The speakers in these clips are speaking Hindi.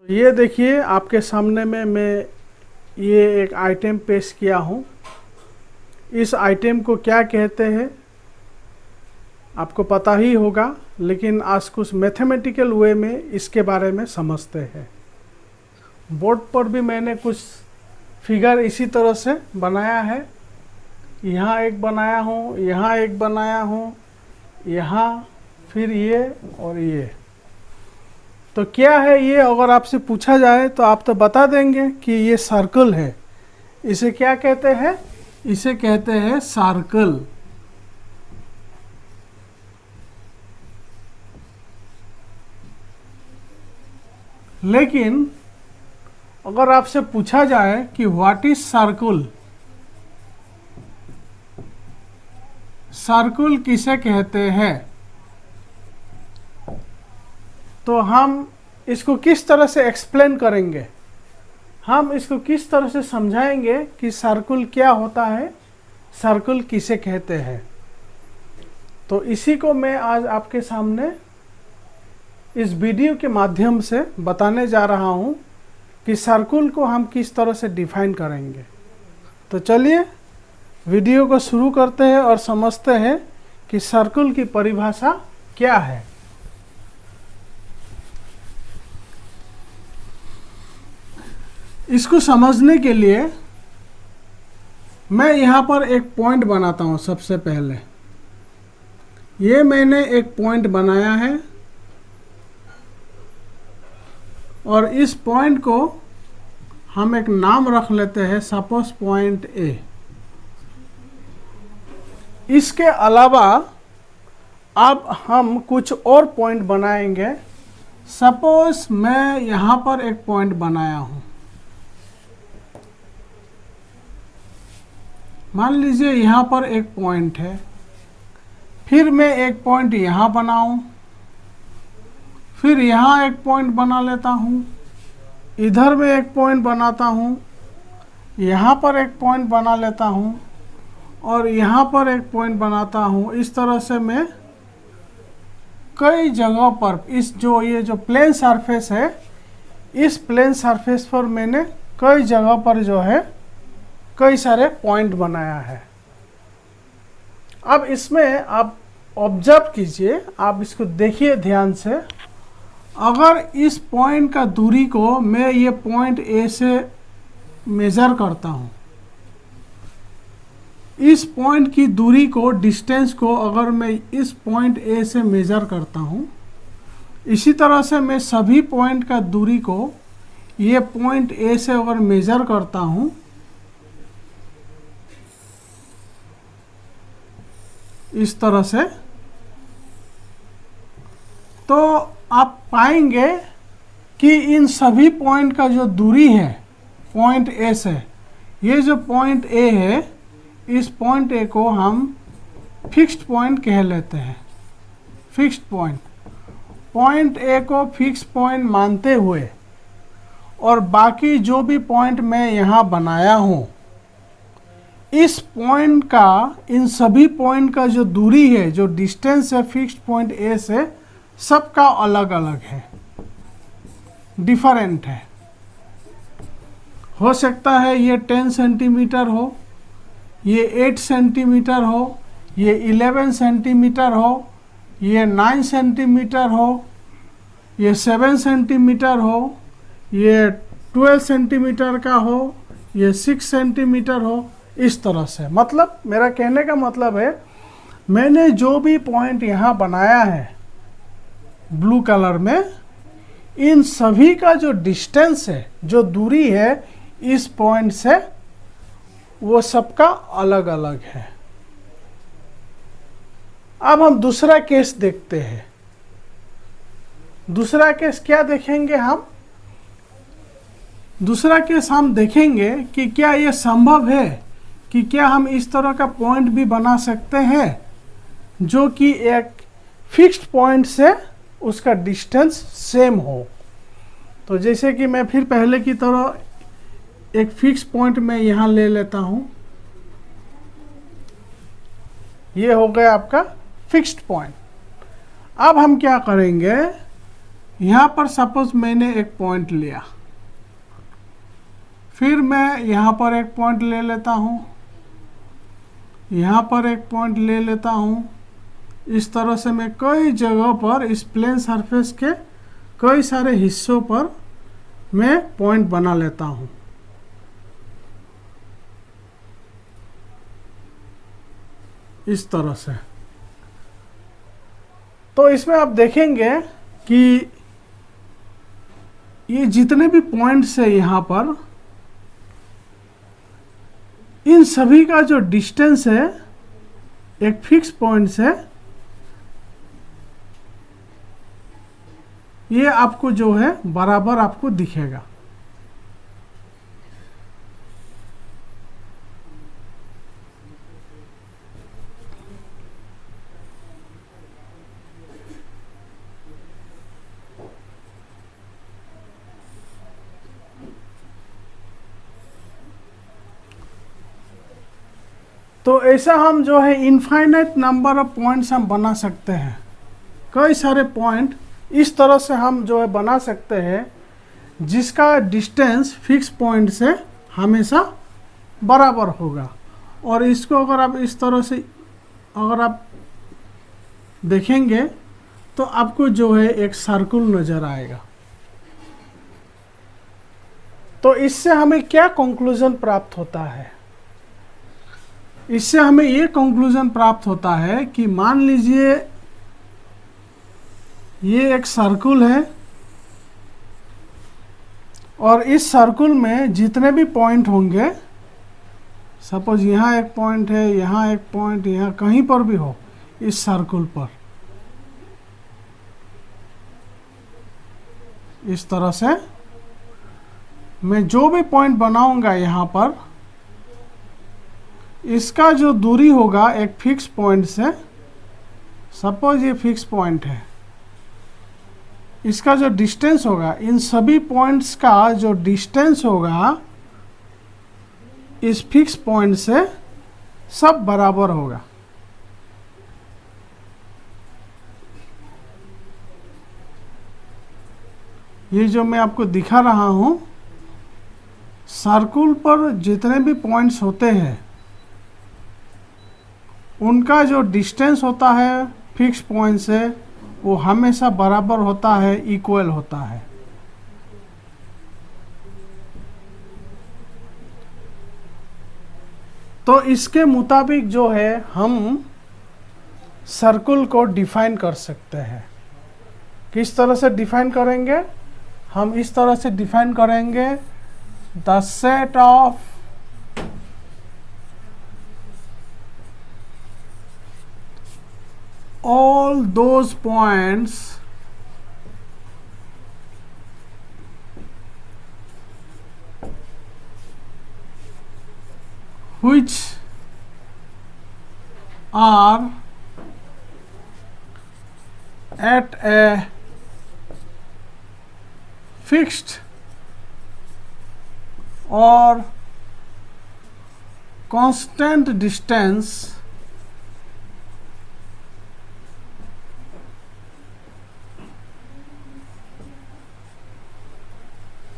ये देखिए आपके सामने में मैं ये एक आइटम पेश किया हूँ। इस आइटम को क्या कहते हैं आपको पता ही होगा, लेकिन आज कुछ मैथमेटिकल वे में इसके बारे में समझते हैं। बोर्ड पर भी मैंने कुछ फिगर इसी तरह से बनाया है। यहाँ एक बनाया हूँ, यहाँ एक बनाया हूँ, यहाँ फिर ये और ये। तो क्या है ये, अगर आपसे पूछा जाए तो आप तो बता देंगे कि ये सर्कल है। इसे क्या कहते हैं? इसे कहते हैं सर्कल। लेकिन अगर आपसे पूछा जाए कि व्हाट इज सर्कल, सर्कल किसे कहते हैं, तो हम इसको किस तरह से एक्सप्लेन करेंगे, हम इसको किस तरह से समझाएंगे कि सर्कल क्या होता है, सर्कल किसे कहते हैं। तो इसी को मैं आज आपके सामने इस वीडियो के माध्यम से बताने जा रहा हूं कि सर्कल को हम किस तरह से डिफाइन करेंगे। तो चलिए वीडियो को शुरू करते हैं और समझते हैं कि सर्कल की परिभाषा क्या है। इसको समझने के लिए मैं यहाँ पर एक पॉइंट बनाता हूँ। सबसे पहले ये मैंने एक पॉइंट बनाया है और इस पॉइंट को हम एक नाम रख लेते हैं, सपोज पॉइंट ए। इसके अलावा अब हम कुछ और पॉइंट बनाएंगे। सपोज मैं यहाँ पर एक पॉइंट बनाया हूँ, मान लीजिए यहाँ पर एक पॉइंट है, फिर मैं एक पॉइंट यहाँ बनाऊं, फिर यहाँ एक पॉइंट बना लेता हूँ, इधर में एक पॉइंट बनाता हूँ, यहाँ पर एक पॉइंट बना लेता हूँ और यहाँ पर एक पॉइंट बनाता हूँ। इस तरह से मैं कई जगहों पर ये जो प्लेन सरफेस है, इस प्लेन सरफेस पर मैंने कई जगह पर जो है कई सारे पॉइंट बनाया है। अब इसमें आप ऑब्जर्व कीजिए, आप इसको देखिए ध्यान से। अगर इस पॉइंट का दूरी को मैं ये पॉइंट ए से मेज़र करता हूँ, इस पॉइंट की दूरी को, डिस्टेंस को अगर मैं इस पॉइंट ए से मेज़र करता हूँ, इसी तरह से मैं सभी पॉइंट का दूरी को ये पॉइंट ए से अगर मेज़र करता हूँ, इस तरह से, तो आप पाएंगे कि इन सभी पॉइंट का जो दूरी है पॉइंट ए से, ये जो पॉइंट ए है, इस पॉइंट ए को हम फिक्स्ड पॉइंट कह लेते हैं। फिक्स्ड पॉइंट, पॉइंट ए को फिक्स्ड पॉइंट मानते हुए और बाकी जो भी पॉइंट मैं यहाँ बनाया हूँ, इस पॉइंट का, इन सभी पॉइंट का जो दूरी है, जो डिस्टेंस है फिक्स्ड पॉइंट ए से, सबका अलग अलग है, डिफरेंट है। हो सकता है ये 10 सेंटीमीटर हो, ये 8 सेंटीमीटर हो, ये 11 सेंटीमीटर हो, ये 9 सेंटीमीटर हो, ये 7 सेंटीमीटर हो, ये 12 सेंटीमीटर का हो, ये 6 सेंटीमीटर हो। इस तरह से, मतलब मेरा कहने का मतलब है, मैंने जो भी पॉइंट यहाँ बनाया है ब्लू कलर में, इन सभी का जो डिस्टेंस है, जो दूरी है इस पॉइंट से, वो सबका अलग अलग है। अब हम दूसरा केस देखते हैं। दूसरा केस क्या देखेंगे हम? दूसरा केस हम देखेंगे कि क्या ये संभव है कि क्या हम इस तरह का पॉइंट भी बना सकते हैं जो कि एक फिक्स्ड पॉइंट से उसका डिस्टेंस सेम हो। तो जैसे कि मैं फिर पहले की तरह एक फिक्स पॉइंट मैं यहाँ ले लेता हूँ, ये हो गया आपका फिक्स्ड पॉइंट। अब हम क्या करेंगे, यहाँ पर सपोज मैंने एक पॉइंट लिया, फिर मैं यहाँ पर एक पॉइंट ले लेता हूँ, यहाँ पर एक पॉइंट ले लेता हूँ। इस तरह से मैं कई जगहों पर इस प्लेन सरफेस के कई सारे हिस्सों पर मैं पॉइंट बना लेता हूँ। इस तरह से। तो इसमें आप देखेंगे कि ये जितने भी पॉइंट्स है यहाँ पर, इन सभी का जो डिस्टेंस है एक फिक्स पॉइंट से, ये आपको जो है बराबर आपको दिखेगा। तो ऐसा हम जो है इनफाइनाइट नंबर ऑफ पॉइंट्स हम बना सकते हैं। कई सारे पॉइंट इस तरह से हम जो है बना सकते हैं जिसका डिस्टेंस फिक्स पॉइंट से हमेशा बराबर होगा। और इसको अगर आप इस तरह से अगर आप देखेंगे तो आपको जो है एक सर्कल नज़र आएगा। तो इससे हमें क्या कंक्लूजन प्राप्त होता है? इससे हमें ये कंक्लूजन प्राप्त होता है कि मान लीजिए ये एक सर्कल है और इस सर्कल में जितने भी पॉइंट होंगे, सपोज यहाँ एक पॉइंट है, यहाँ एक पॉइंट, यहाँ कहीं पर भी हो इस सर्कल पर, इस तरह से मैं जो भी पॉइंट बनाऊंगा यहाँ पर, इसका जो दूरी होगा एक फिक्स पॉइंट से, सपोज ये फिक्स पॉइंट है, इसका जो डिस्टेंस होगा, इन सभी पॉइंट्स का जो डिस्टेंस होगा इस फिक्स पॉइंट से सब बराबर होगा। ये जो मैं आपको दिखा रहा हूं, सर्कल पर जितने भी पॉइंट्स होते हैं उनका जो डिस्टेंस होता है फिक्स पॉइंट से, वो हमेशा बराबर होता है, इक्वल होता है। तो इसके मुताबिक जो है हम सर्कल को डिफाइन कर सकते हैं। किस तरह से डिफाइन करेंगे? हम इस तरह से डिफाइन करेंगे, the set of all those points which are at a fixed or constant distance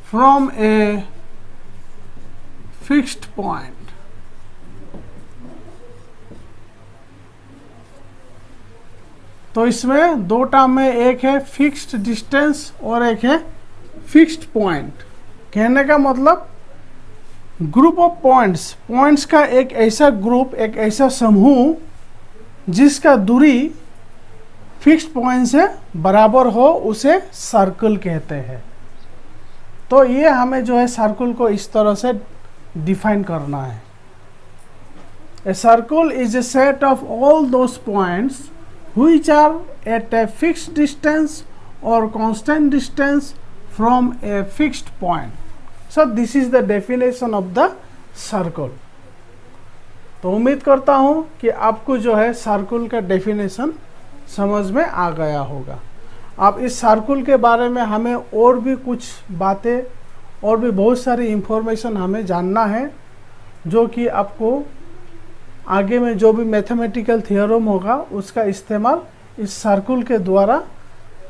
from a fixed point। तो इसमें दो टर्म है, एक है फिक्स्ड डिस्टेंस और एक है फिक्स्ड पॉइंट। कहने का मतलब ग्रुप ऑफ पॉइंट्स, पॉइंट्स का एक ऐसा ग्रुप, एक ऐसा समूह जिसका दूरी फिक्स्ड पॉइंट से बराबर हो, उसे सर्कल कहते हैं। तो ये हमें जो है सर्कल को इस तरह से डिफाइन करना है। ए circle is a set of all those points which are at a fixed distance or constant distance from a fixed point. So this is the definition of the circle। तो उम्मीद करता हूँ कि आपको जो है सर्कल का डेफिनेशन समझ में आ गया होगा। आप इस सर्कल के बारे में हमें और भी कुछ बातें और भी बहुत सारी इंफॉर्मेशन हमें जानना है, जो कि आपको आगे में जो भी मैथमेटिकल थ्योरम होगा उसका इस्तेमाल इस सर्कल के द्वारा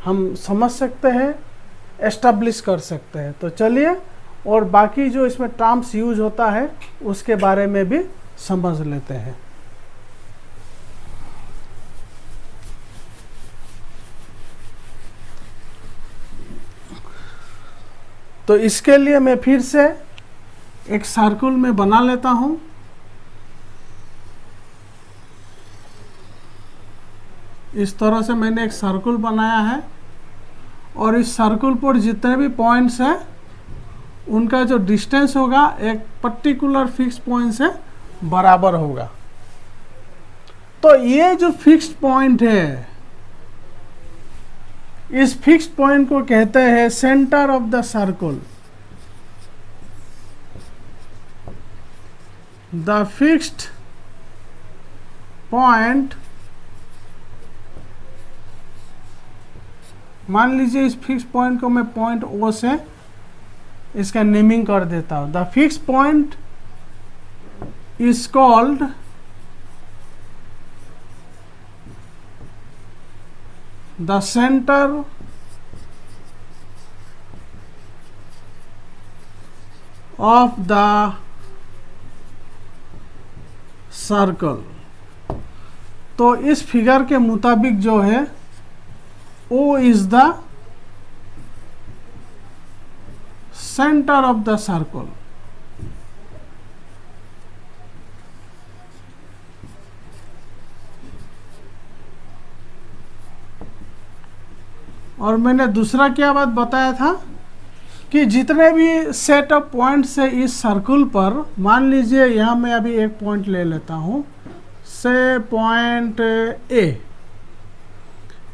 हम समझ सकते हैं, एस्टैब्लिश कर सकते हैं। तो चलिए, और बाकी जो इसमें टर्म्स यूज होता है उसके बारे में भी समझ लेते हैं। तो इसके लिए मैं फिर से एक सर्कल में बना लेता हूं। इस तरह से मैंने एक सर्कल बनाया है, और इस सर्कल पर जितने भी पॉइंट्स हैं उनका जो डिस्टेंस होगा एक पर्टिकुलर फिक्स पॉइंट से बराबर होगा। तो ये जो फिक्स्ड पॉइंट है, इस फिक्स्ड पॉइंट को कहते हैं centre of the circle. The fixed point, मान लीजिए इस फिक्स पॉइंट को मैं पॉइंट ओ से इसका नेमिंग कर देता हूं। The fix point is called the centre of the circle. तो इस फिगर के मुताबिक जो है O is the center of the circle। और मैंने दूसरा क्या बात बताया था कि जितने भी सेट ऑफ पॉइंट्स है इस सर्कल पर, मान लीजिए यहाँ मैं अभी एक पॉइंट ले लेता हूँ, से पॉइंट ए।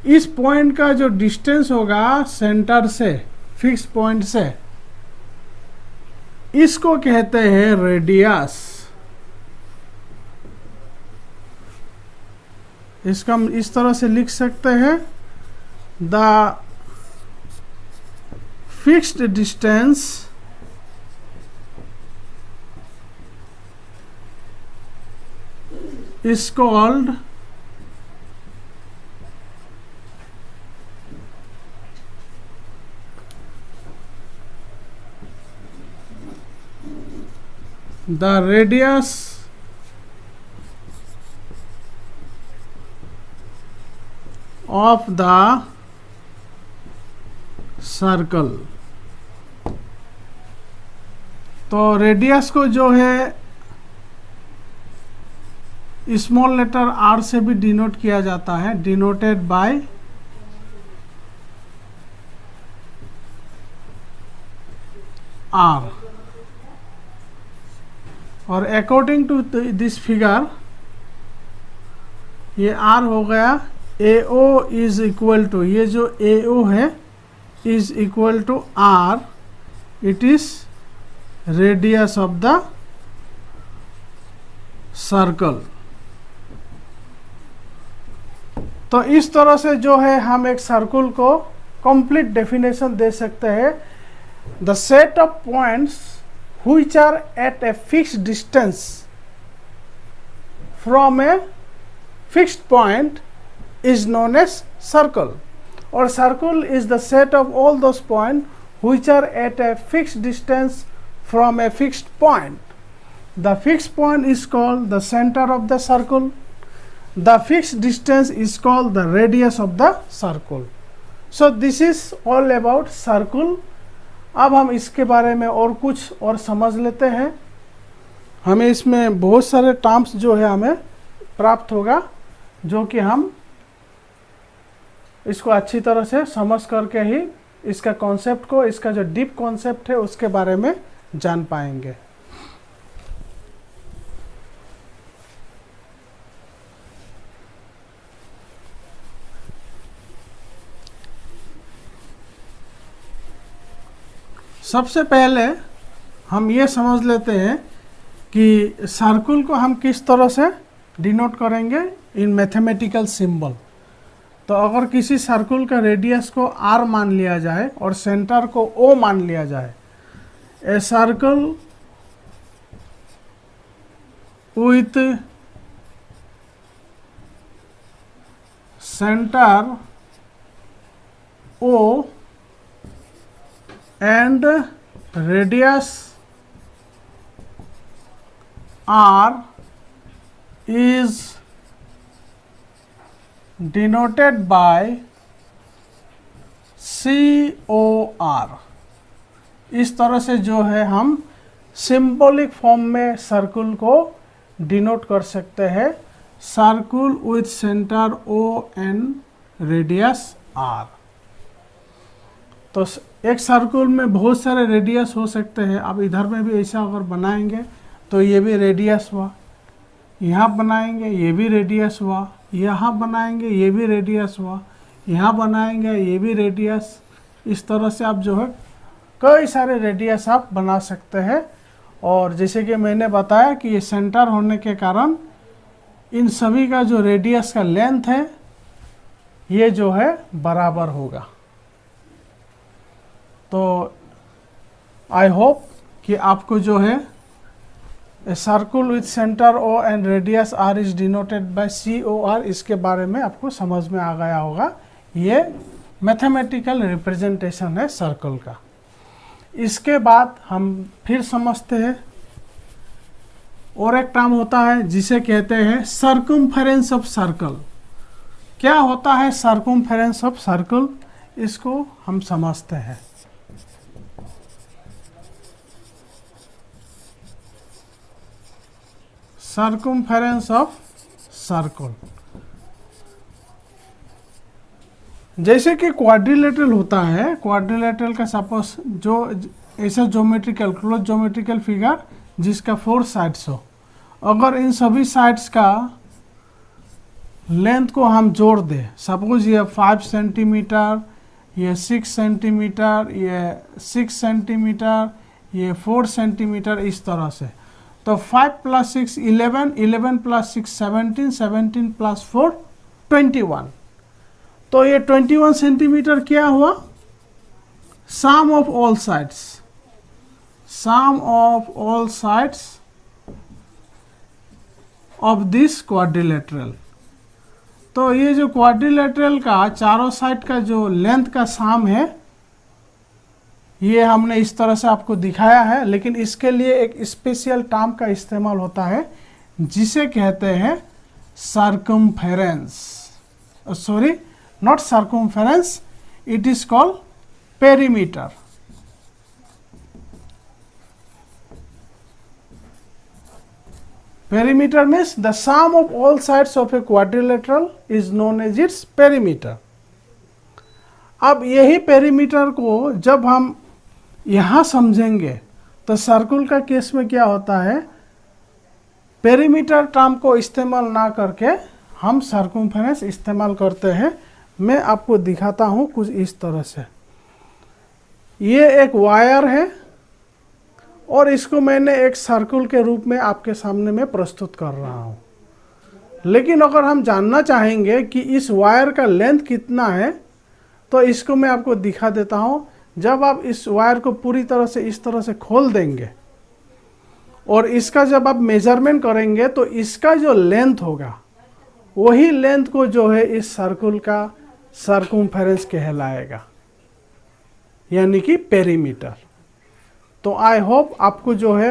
इस पॉइंट का जो डिस्टेंस होगा सेंटर से, फिक्स पॉइंट से, इसको कहते हैं रेडियस। इसका हम इस तरह से लिख सकते हैं, the fixed distance is called the radius of the circle। तो रेडियस को जो है स्मॉल लेटर आर से भी डिनोट किया जाता है, डिनोटेड बाय आर। और अकॉर्डिंग टू दिस फिगर, ये आर हो गया, A O is equal to, ये जो ए ओ है is equal to R, it is radius of the circle. तो इस तरह से जो है हम एक सर्कल को कंप्लीट डेफिनेशन दे सकते हैं। The set of points which are at a fixed distance from a fixed point is known as circle, or circle is the set of all those points which are at a fixed distance from a fixed point. The fixed point is called the center of the circle. The fixed distance is called the radius of the circle. So this is all about circle। अब हम इसके बारे में और कुछ और समझ लेते हैं। हमें इसमें बहुत सारे टर्म्स जो है हमें प्राप्त होगा, जो कि हम इसको अच्छी तरह से समझ करके ही इसका कॉन्सेप्ट को, इसका जो डीप कॉन्सेप्ट है उसके बारे में जान पाएंगे। सबसे पहले हम ये समझ लेते हैं कि सर्कल को हम किस तरह से डिनोट करेंगे इन मैथमेटिकल सिंबल। तो अगर किसी सर्कल का रेडियस को r मान लिया जाए और सेंटर को O मान लिया जाए, a circle with centre O and radius R is denoted by COR। इस तरह से जो है हम सिंबॉलिक फॉर्म में सर्कल को डिनोट कर सकते हैं, circle with centre O and radius R। तो एक सर्कल में बहुत सारे रेडियस हो सकते हैं। अब इधर में भी ऐसा अगर बनाएंगे तो ये भी रेडियस हुआ, यहाँ बनाएंगे ये भी रेडियस हुआ, यहाँ बनाएंगे ये भी रेडियस हुआ, यहाँ बनाएंगे ये भी रेडियस। इस तरह से आप जो है कई सारे रेडियस आप बना सकते हैं। और जैसे कि मैंने बताया कि ये सेंटर होने के कारण इन सभी का जो रेडियस का लेंथ है ये जो है बराबर होगा। तो आई होप कि आपको जो है a circle with centre O and radius R is denoted by COR, इसके बारे में आपको समझ में आ गया होगा। ये मैथमेटिकल रिप्रेजेंटेशन है सर्कल का। इसके बाद हम फिर समझते हैं और एक टर्म होता है जिसे कहते हैं सर्कमफेरेंस ऑफ सर्कल। क्या होता है सर्कमफेरेंस ऑफ सर्कल, इसको हम समझते हैं। सर्कमफेरेंस ऑफ सर्कल, जैसे कि क्वाड्रिलेटरल होता है, क्वाड्रिलेटरल का सपोज जो ऐसा ज्योमेट्रिकल क्लोज ज्योमेट्रिकल फिगर जिसका 4 साइड्स हो, अगर इन सभी साइड्स का लेंथ को हम जोड़ दें, सपोज ये 5 सेंटीमीटर, ये 6 सेंटीमीटर, ये 6 सेंटीमीटर, ये 4 सेंटीमीटर, इस तरह से, तो 5 + 6 11, 11 + 6 17, 17 + 4 21। तो ये 21 सेंटीमीटर क्या हुआ, sum of all sides, sum of all sides of this quadrilateral. तो ये जो क्वाड्रिलेटरल का चारों साइड का जो लेंथ का सम है, ये हमने इस तरह से आपको दिखाया है। लेकिन इसके लिए एक स्पेशल टर्म का इस्तेमाल होता है जिसे कहते हैं circumference, sorry not circumference, it is called perimeter। Perimeter means the sum of all sides of a quadrilateral is known as its perimeter। अब यही पेरीमीटर को जब हम यहाँ समझेंगे तो सर्कल का केस में क्या होता है, पेरीमीटर टर्म को इस्तेमाल ना करके हम सर्कमफेरेंस इस्तेमाल करते हैं। मैं आपको दिखाता हूँ कुछ इस तरह से। ये एक वायर है और इसको मैंने एक सर्कल के रूप में आपके सामने में प्रस्तुत कर रहा हूँ। लेकिन अगर हम जानना चाहेंगे कि इस वायर का लेंथ कितना है, तो इसको मैं आपको दिखा देता हूँ। जब आप इस वायर को पूरी तरह से इस तरह से खोल देंगे और इसका जब आप मेजरमेंट करेंगे तो इसका जो लेंथ होगा वही लेंथ को जो है इस सर्कल का सर्कमफेरेंस कहलाएगा, यानी कि पेरीमीटर। तो आई होप आपको जो है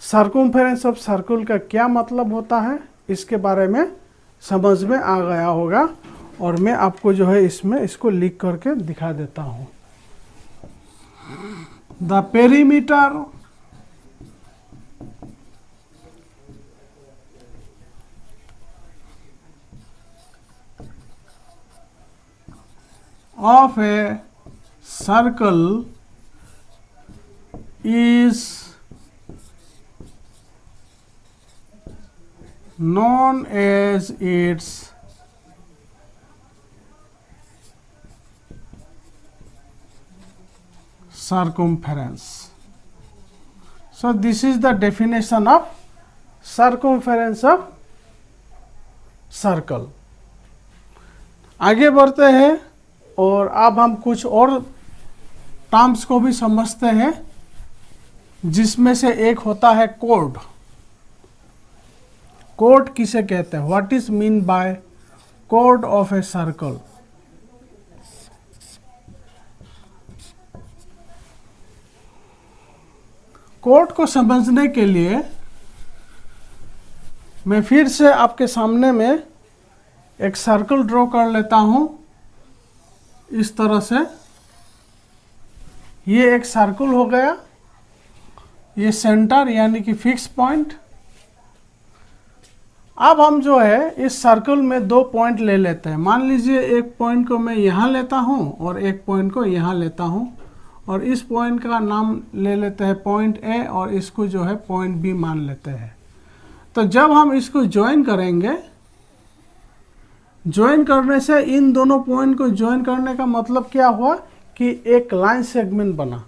सर्कमफेरेंस ऑफ सर्कल का क्या मतलब होता है इसके बारे में समझ में आ गया होगा। और मैं आपको जो है इसमें इसको लिख करके दिखा देता हूँ। The perimeter of a circle is known as its circumference। So this is the definition of circumference of circle। आगे बढ़ते हैं और अब हम कुछ और टर्म्स को भी समझते हैं, जिसमें से एक होता है कोड। कोड किसे कहते हैं, what is mean by code of a circle. Code को समझने के लिए मैं फिर से आपके सामने में एक सर्कल ड्रॉ कर लेता हूं इस तरह से। ये एक सर्कल हो गया, ये सेंटर यानी कि फिक्स पॉइंट। अब हम जो है इस सर्कल में दो पॉइंट ले लेते हैं। मान लीजिए एक पॉइंट को मैं यहाँ लेता हूँ और एक पॉइंट को यहाँ लेता हूँ, और इस पॉइंट का नाम ले लेते हैं पॉइंट ए और इसको जो है पॉइंट बी मान लेते हैं। तो जब हम इसको ज्वाइन करेंगे, ज्वाइन करने से इन दोनों पॉइंट को ज्वाइन करने का मतलब क्या हुआ कि एक लाइन सेगमेंट बना।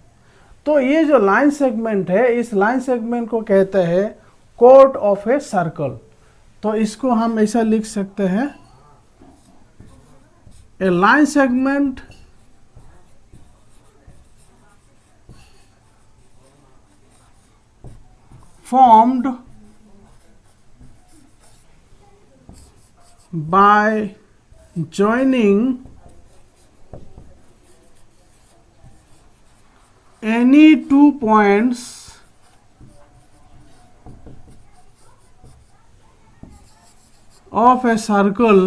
तो ये जो लाइन सेगमेंट है, इस लाइन सेगमेंट को कहते हैं कोड ऑफ ए सर्कल। तो इसको हम ऐसा लिख सकते हैं, a line segment formed by joining any two points of a circle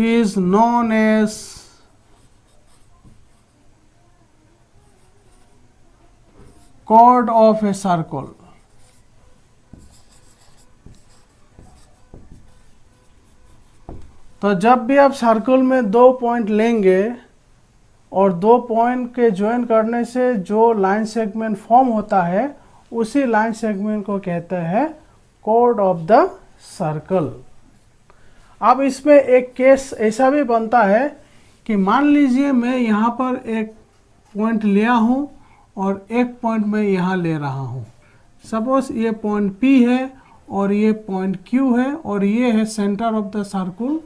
is known as chord of a circle। तो जब भी आप सर्कल में दो पॉइंट लेंगे और दो पॉइंट के ज्वाइन करने से जो लाइन सेगमेंट फॉर्म होता है, उसी लाइन सेगमेंट को कहते हैं कोड ऑफ द सर्कल। अब इसमें एक केस ऐसा भी बनता है कि मान लीजिए मैं यहाँ पर एक पॉइंट लिया हूँ और एक पॉइंट मैं यहाँ ले रहा हूँ। सपोज ये पॉइंट P है और ये पॉइंट Q है और ये है centre of the circle,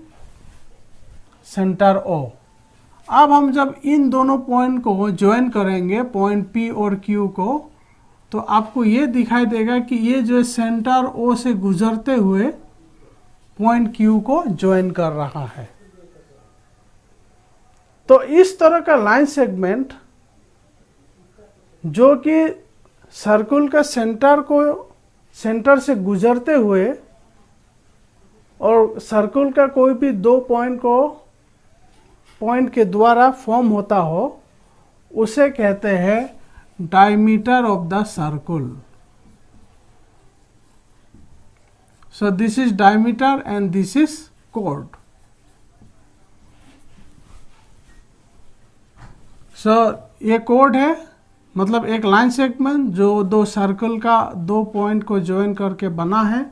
centre O। अब हम जब इन दोनों पॉइंट को ज्वाइन करेंगे, पॉइंट P और Q को, तो आपको ये दिखाई देगा कि ये जो सेंटर O से गुजरते हुए पॉइंट Q को ज्वाइन कर रहा है। तो इस तरह का लाइन सेगमेंट जो कि सर्कल का सेंटर से गुजरते हुए और सर्कल का कोई भी दो पॉइंट के द्वारा फॉर्म होता हो, उसे कहते हैं diameter of the circle. So this is diameter and this is कोड। सो ये कोड है, मतलब एक लाइन सेगमेंट जो दो सर्कल का दो पॉइंट को ज्वाइन करके बना है।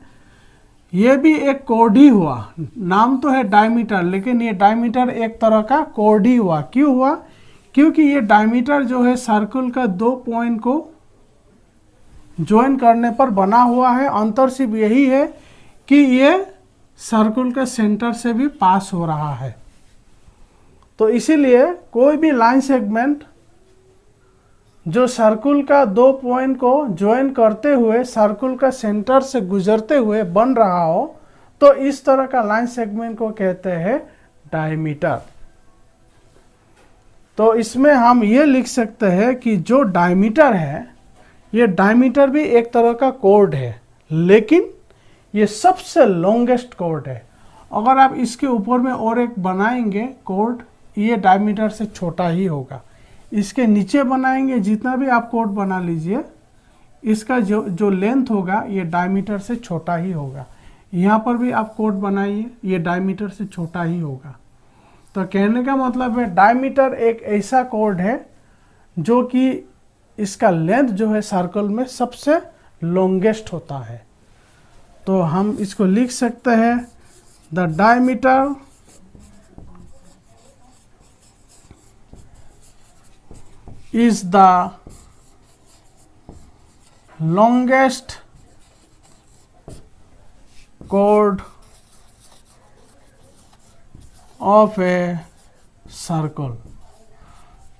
ये भी एक कोड ही हुआ, नाम तो है डायमीटर, लेकिन ये डायमीटर एक तरह का कोड ही हुआ। क्यों हुआ? क्योंकि ये डायमीटर जो है सर्कल का दो पॉइंट को ज्वाइन करने पर बना हुआ है। अंतर सिर्फ यही है कि ये सर्कल का सेंटर से भी पास हो रहा है। तो इसीलिए कोई भी लाइन सेगमेंट जो सर्कल का दो पॉइंट को ज्वाइन करते हुए सर्कल का सेंटर से गुजरते हुए बन रहा हो, तो इस तरह का लाइन सेगमेंट को कहते हैं डायमीटर। तो इसमें हम ये लिख सकते हैं कि जो डायमीटर है, ये डायमीटर भी एक तरह का कोड है, लेकिन ये सबसे लॉन्गेस्ट कोड है। अगर आप इसके ऊपर में और एक बनाएंगे कोड, ये डायमीटर से छोटा ही होगा। इसके नीचे बनाएंगे, जितना भी आप कोड बना लीजिए, इसका जो लेंथ होगा ये डायमीटर से छोटा ही होगा। यहाँ पर भी आप कोड बनाइए, ये डायमीटर से छोटा ही होगा। तो कहने का मतलब है डायमीटर एक ऐसा कोड है जो कि इसका लेंथ जो है सर्कल में सबसे लॉन्गेस्ट होता है। तो हम इसको लिख सकते हैं, the diameter is the longest chord of a circle.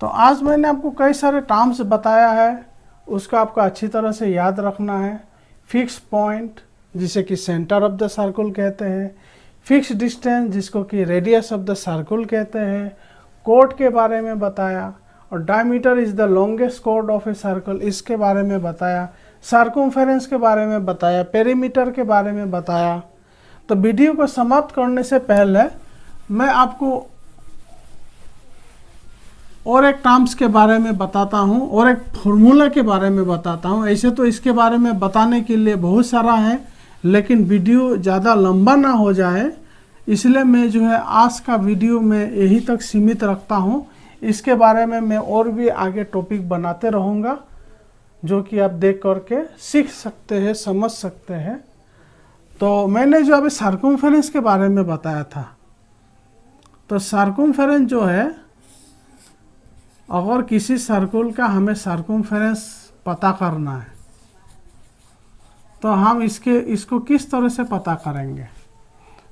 तो आज मैंने आपको कई सारे टर्म्स बताया है, उसको आपको अच्छी तरह से याद रखना है। फिक्स पॉइंट जिसे कि सेंटर ऑफ द सर्कल कहते हैं, फिक्स डिस्टेंस जिसको कि रेडियस ऑफ द सर्कल कहते हैं, कोड के बारे में बताया, और diameter is the longest chord of a circle, इसके बारे में बताया, सर्कमफेरेंस के बारे में बताया, पेरीमीटर के बारे में बताया। तो वीडियो को समाप्त करने से पहले मैं आपको और एक टर्म्स के बारे में बताता हूँ और एक फॉर्मूला के बारे में बताता हूँ। ऐसे तो इसके बारे में बताने के लिए बहुत सारा है, लेकिन वीडियो ज़्यादा लंबा ना हो जाए इसलिए मैं जो है आज का वीडियो में यही तक सीमित रखता हूँ। इसके बारे में मैं और भी आगे टॉपिक बनाते रहूँगा जो कि आप देख करके सीख सकते हैं, समझ सकते हैं। तो मैंने जो अभी सर्कमफेरेंस के बारे में बताया था, तो सर्कमफेरेंस जो है, अगर किसी सर्कल का हमें सर्कमफेरेंस पता करना है तो हम इसको किस तरह से पता करेंगे।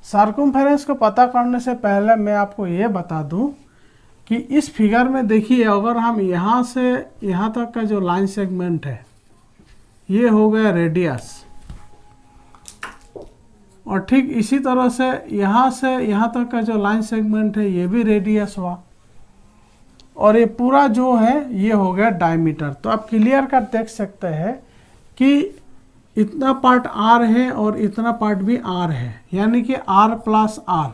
सर्कमफेरेंस को पता करने से पहले मैं आपको ये बता दूं कि इस फिगर में देखिए, अगर हम यहाँ से यहाँ तक का जो लाइन सेगमेंट है ये हो गया रेडियस, और ठीक इसी तरह से यहाँ तक का जो लाइन सेगमेंट है ये भी रेडियस हुआ, और ये पूरा जो है ये हो गया डायमीटर। तो आप क्लियर कट देख सकते हैं कि इतना पार्ट आर है और इतना पार्ट भी आर है, यानी कि आर प्लस आर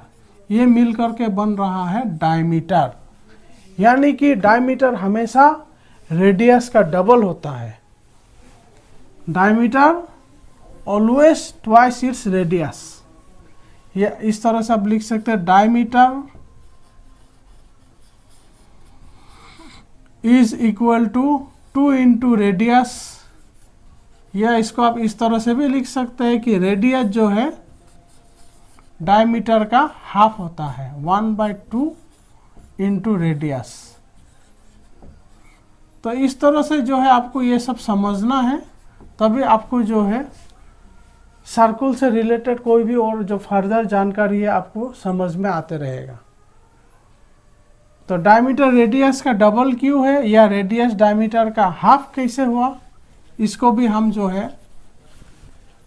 ये मिल करके बन रहा है डायमीटर। यानी कि डायमीटर हमेशा रेडियस का डबल होता है। Diameter always twice its radius. ये इस तरह से आप लिख सकते हैं, diameter is equal to 2 into radius, या इसको आप इस तरह से भी लिख सकते हैं कि रेडियस जो है डायमीटर का हाफ होता है, 1/2 इंटू रेडियस। तो इस तरह से जो है आपको ये सब समझना है, तभी आपको जो है सर्कल से रिलेटेड कोई भी और जो फर्दर जानकारी है आपको समझ में आते रहेगा। तो डायमीटर रेडियस का डबल क्यों है, या रेडियस डायमीटर का हाफ कैसे हुआ, इसको भी हम जो है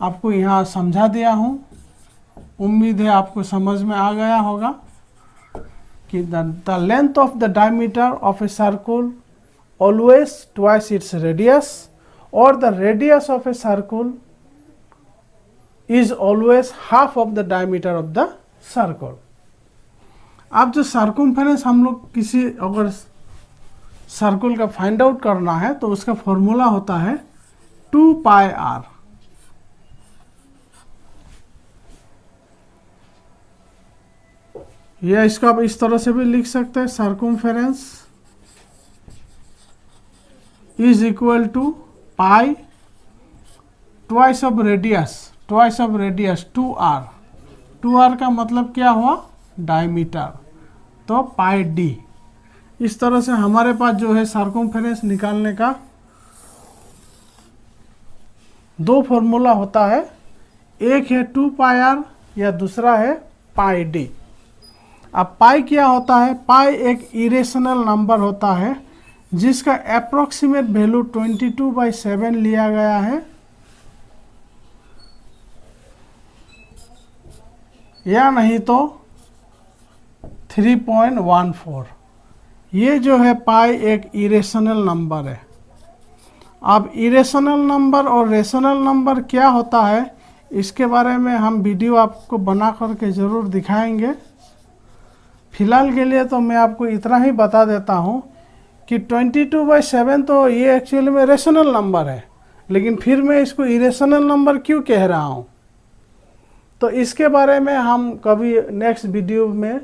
आपको यहाँ समझा दिया हूँ। उम्मीद है आपको समझ में आ गया होगा कि the length of the diameter of a circle always twice its radius, और the radius of a circle is always half of the diameter of the circle. अब जो सर्कमफेरेंस हम लोग किसी अगर सर्कल का फाइंड आउट करना है तो उसका फॉर्मूला होता है 2πr। या इसको आप इस तरह से भी लिख सकते हैं, circumference is equal to pi twice of radius 2r। 2r का मतलब क्या हुआ, डायमीटर, तो पाई डी। इस तरह से हमारे पास जो है सर्कमफेरेंस निकालने का दो फॉर्मूला होता है, एक है 2πr या दूसरा है पाई डी। अब पाई क्या होता है, पाई एक इरेशनल नंबर होता है जिसका अप्रोक्सीमेट वैल्यू 22/7 लिया गया है, या नहीं तो 3.14। ये जो है पाई एक इरेशनल नंबर है। अब इरेशनल नंबर और रेशनल नंबर क्या होता है इसके बारे में हम वीडियो आपको बना करके ज़रूर दिखाएंगे। फिलहाल के लिए तो मैं आपको इतना ही बता देता हूँ कि 22/7 तो ये एक्चुअली में रेशनल नंबर है, लेकिन फिर मैं इसको इरेशनल नंबर क्यों कह रहा हूँ, तो इसके बारे में हम कभी नेक्स्ट वीडियो में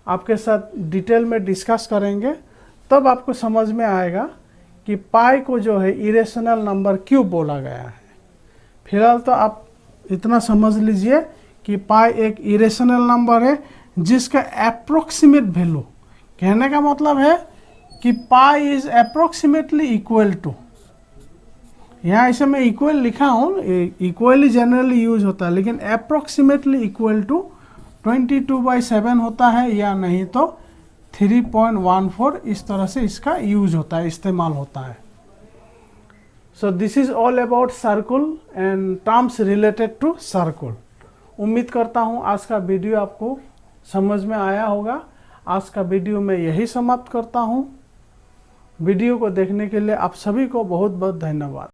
आपके साथ डिटेल में डिस्कस करेंगे, तब आपको समझ में आएगा कि पाई को जो है इरेशनल नंबर क्यों बोला गया है। फिलहाल तो आप इतना समझ लीजिए कि पाई एक इरेशनल नंबर है जिसका अप्रोक्सीमेट वैल्यू, कहने का मतलब है कि pi is approximately equal to, यहाँ इसे मैं इक्वल लिखा हूँ, इक्वली जनरली यूज होता है, लेकिन अप्रोक्सीमेटली इक्वल टू 22/7 होता है, या नहीं तो 3.14, इस तरह से इसका यूज होता है, इस्तेमाल होता है। So this is all about circle and terms related to circle. उम्मीद करता हूँ आज का वीडियो आपको समझ में आया होगा। आज का वीडियो मैं यही समाप्त करता हूँ। वीडियो को देखने के लिए आप सभी को बहुत बहुत धन्यवाद।